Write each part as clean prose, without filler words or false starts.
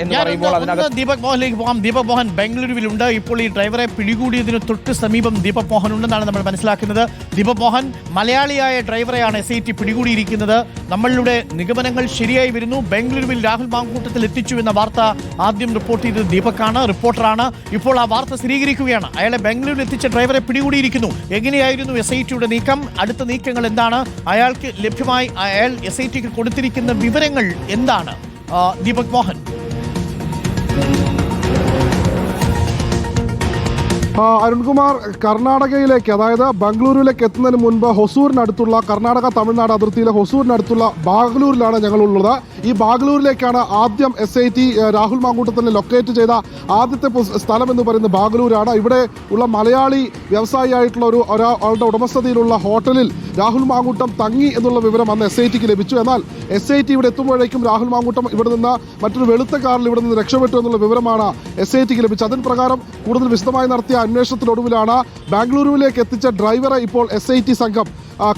എന്ന് പറയുമ്പോൾ അതിനകത്ത് ദീപക് മോഹനിലേക്ക് പോകാം. ദീപക് മോഹൻ ബംഗളൂരുവിലുണ്ട്. ഇപ്പോൾ ഈ ഡ്രൈവറെ പിടികൂടിയതിന് തൊട്ട് സമീപം ദീപക് മോഹൻ ഉണ്ടെന്നാണ് നമ്മൾ മനസ്സിലാക്കുന്നത്. ദീപക് മോഹൻ, മലയാളിയായ ഡ്രൈവറെയാണ് SIT പിടികൂടിയിരിക്കുന്നത്. നമ്മളുടെ നിഗമനങ്ങൾ ശരിയായി വരുന്നു. ബംഗളൂരുവിൽ രാഹുൽ മാങ്കൂട്ടത്തിൽ എത്തിച്ചു എന്ന വാർത്ത ആദ്യം റിപ്പോർട്ട് ചെയ്തത് ദീപക്കാണ്, റിപ്പോർട്ടറാണ്. ഇപ്പോൾ ആ വാർത്ത സ്ഥിരീകരിക്കുകയാണ്. അയാളെ ബംഗളൂരിൽ എത്തിച്ച ഡ്രൈവറെ പിടികൂടിയിരിക്കുന്നു. എങ്ങനെയായിരുന്നു SITയുടെ നീക്കം? അടുത്ത നീക്കങ്ങൾ എന്താണ്? അയാൾക്ക് ലഭ്യമായി അയാൾ SITക്ക് കൊടുത്തിരിക്കുന്ന വിവരങ്ങൾ എന്താണ്? ദീപക് മോഹൻ. അരുൺകുമാർ, കർണാടകയിലേക്ക്, അതായത് ബംഗളൂരുവിലേക്ക് എത്തുന്നതിന് മുൻപ് ഹൊസൂരിനടുത്തുള്ള കർണാടക തമിഴ്നാട് അതിർത്തിയിലെ ഹൊസൂരിനടുത്തുള്ള ബാഗ്ലൂരിലാണ് ഞങ്ങളുള്ളത്. ഈ ബാഗ്ലൂരിലേക്കാണ് ആദ്യം SIT രാഹുൽ മാങ്കൂട്ടത്തിനെ ലൊക്കേറ്റ് ചെയ്ത ആദ്യത്തെ സ്ഥലം എന്ന് പറയുന്നത് ബാഗ്ലൂരാണ്. ഇവിടെ ഉള്ള മലയാളി വ്യവസായിയായിട്ടുള്ള ഒരാളുടെ ഉടമസ്ഥതയിലുള്ള ഹോട്ടലിൽ രാഹുൽ മാങ്കൂട്ടം തങ്ങി എന്നുള്ള വിവരം അന്ന് SITക്ക് ലഭിച്ചു. എന്നാൽ SIT ഇവിടെ എത്തുമ്പോഴേക്കും രാഹുൽ മാങ്കൂട്ടം ഇവിടെ നിന്ന് മറ്റൊരു വെളുത്ത കാറിൽ ഇവിടെ നിന്ന് രക്ഷപ്പെട്ടു എന്നുള്ള വിവരമാണ് SITക്ക് ലഭിച്ചത്. അതിന് പ്രകാരം കൂടുതൽ വിശദമായി നടത്തിയ അന്വേഷണത്തിനൊടുവിലാണ് ബാംഗ്ലൂരുവിലേക്ക് എത്തിച്ച ഡ്രൈവറെ ഇപ്പോൾ SIT സംഘം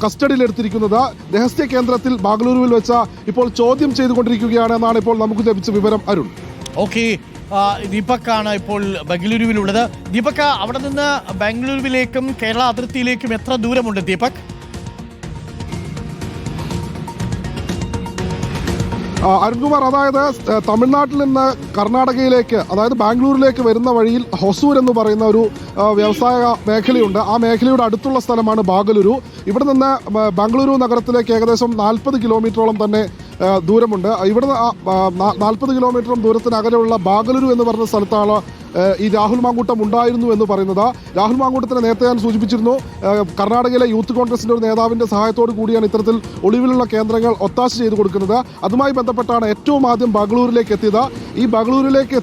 കസ്റ്റഡിയിലെടുത്തിരിക്കുന്നത്. രഹസ്യ കേന്ദ്രത്തിൽ ബാംഗ്ലൂരുവിൽ വെച്ച് ഇപ്പോൾ ചോദ്യം ചെയ്തുകൊണ്ടിരിക്കുകയാണ് എന്നാണ് ഇപ്പോൾ നമുക്ക് ലഭിച്ച വിവരം. അരുൺ. ഓക്കെ, ദീപക്കാണ് ഇപ്പോൾ ബംഗളൂരുവിലുള്ളത്. ദീപക്, അവിടെ നിന്ന് ബാംഗ്ലൂരുവിലേക്കും കേരള അതിർത്തിയിലേക്കും എത്ര ദൂരമുണ്ട് ദീപക്? അരുൺകുമാർ, അതായത് തമിഴ്നാട്ടിൽ നിന്ന് കർണാടകയിലേക്ക്, അതായത് ബാംഗ്ലൂരിലേക്ക് വരുന്ന വഴിയിൽ ഹൊസൂർ എന്ന് പറയുന്ന ഒരു വ്യവസായ മേഖലയുണ്ട്. ആ മേഖലയുടെ അടുത്തുള്ള സ്ഥലമാണ് ബാംഗ്ലൂരു. ഇവിടെ നിന്ന് ബാംഗ്ലൂരു നഗരത്തിലേക്ക് ഏകദേശം 40 കിലോമീറ്ററോളം തന്നെ ദൂരമുണ്ട്. ഇവിടെ 40 കിലോമീറ്ററും ദൂരത്തിനകലെയുള്ള ബാംഗ്ലൂരു എന്ന് പറഞ്ഞ സ്ഥലത്താണ് ഈ രാഹുൽ മാങ്കൂട്ടം ഉണ്ടായിരുന്നു എന്ന് പറയുന്നത്. രാഹുൽ മാങ്കൂട്ടത്തിനെ നേരത്തെ ഞാൻ സൂചിപ്പിച്ചിരുന്നു, കർണാടകയിലെ യൂത്ത് കോൺഗ്രസിന്റെ ഒരു നേതാവിന്റെ സഹായത്തോടു കൂടിയാണ് ഇത്തരത്തിൽ ഒളിവിലുള്ള കേന്ദ്രങ്ങൾ ഒത്താശ ചെയ്തു കൊടുക്കുന്നത്. അതുമായി ബന്ധപ്പെട്ടാണ് ഏറ്റവും ആദ്യം ബാംഗ്ലൂരിലേക്ക് എത്തിയത്. ഈ ബാംഗ്ലൂരിലേക്ക്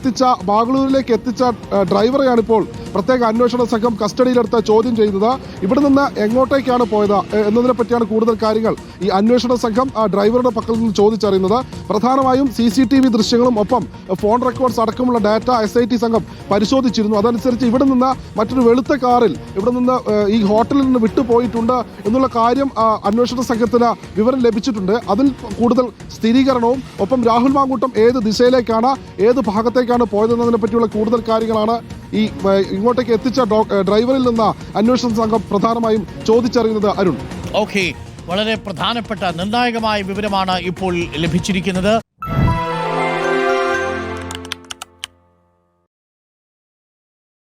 എത്തിച്ച ഡ്രൈവറെയാണ് ഇപ്പോൾ പ്രത്യേക അന്വേഷണ സംഘം കസ്റ്റഡിയിലെടുത്ത് ചോദ്യം ചെയ്യുന്നത്. ഇവിടെ നിന്ന് എങ്ങോട്ടേക്കാണ് പോയത് എന്നതിനെ പറ്റിയാണ് കൂടുതൽ കാര്യങ്ങൾ ഈ അന്വേഷണ സംഘം ഡ്രൈവറുടെ പക്കൽ നിന്ന് ചോദിച്ചറിയുന്നത്. പ്രധാനമായും CCTV ദൃശ്യങ്ങളും ഒപ്പം ഫോൺ റെക്കോർഡ്സ് അടക്കമുള്ള ഡാറ്റ SIT സംഘം പരിശോധിച്ചിരുന്നു. അതനുസരിച്ച് ഇവിടെ നിന്ന് മറ്റൊരു വെളുത്ത കാറിൽ ഇവിടെ നിന്ന് ഈ ഹോട്ടലിൽ നിന്ന് വിട്ടുപോയിട്ടുണ്ട് എന്നുള്ള കാര്യം അന്വേഷണ സംഘത്തിന് വിവരം ലഭിച്ചിട്ടുണ്ട്. അതിൽ കൂടുതൽ സ്ഥിരീകരണവും ഒപ്പം രാഹുൽ മാങ്കൂട്ടം ഏത് ദിശയിലേക്കാണ്, ഏത് ഭാഗത്തേക്കാണ് പോയതെന്നതിനെ പറ്റിയുള്ള കൂടുതൽ കാര്യങ്ങളാണ് ഈ ഇങ്ങോട്ടേക്ക് എത്തിച്ച ഡ്രൈവറിൽ നിന്ന് അന്വേഷണ സംഘം പ്രധാനമായും ചോദിച്ചറിയുന്നത്. അരുൺ. ഓക്കെ, വളരെ പ്രധാനപ്പെട്ട നിർണായകമായ വിവരമാണ് ഇപ്പോൾ ലഭിച്ചിരിക്കുന്നത്.